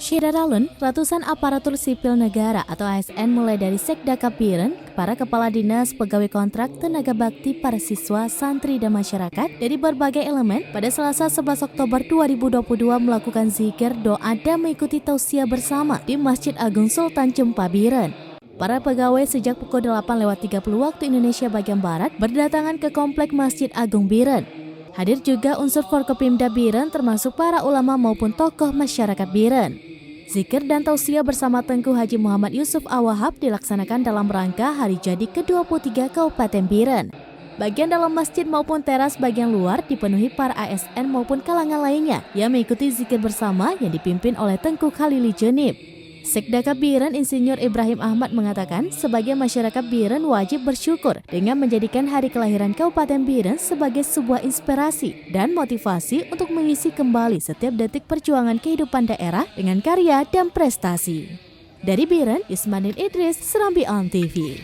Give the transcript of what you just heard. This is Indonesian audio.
Syederalun, ratusan aparatur sipil negara atau ASN mulai dari Sekda Biren, para kepala dinas, pegawai kontrak, tenaga bakti, para siswa, santri, dan masyarakat dari berbagai elemen pada Selasa 11 Oktober 2022 melakukan zikir, doa, dan mengikuti tausiah bersama di Masjid Agung Sultan Cempa Biren. Para pegawai sejak pukul 8.30 waktu Indonesia bagian Barat berdatangan ke Komplek Masjid Agung Biren. Hadir juga unsur Forkopimda Biren termasuk para ulama maupun tokoh masyarakat Biren. Zikir dan tausiah bersama Tengku Haji Muhammad Yusuf Awahab dilaksanakan dalam rangka hari jadi ke-23 Kabupaten Biren. Bagian dalam masjid maupun teras bagian luar dipenuhi para ASN maupun kalangan lainnya yang mengikuti zikir bersama yang dipimpin oleh Tengku Khalili Jenib. Sekda Biren Insinyur Ibrahim Ahmad mengatakan sebagai masyarakat Biren wajib bersyukur dengan menjadikan hari kelahiran Kabupaten Biren sebagai sebuah inspirasi dan motivasi untuk mengisi kembali setiap detik perjuangan kehidupan daerah dengan karya dan prestasi. Dari Biren, Ismail Idris, Serambi On TV.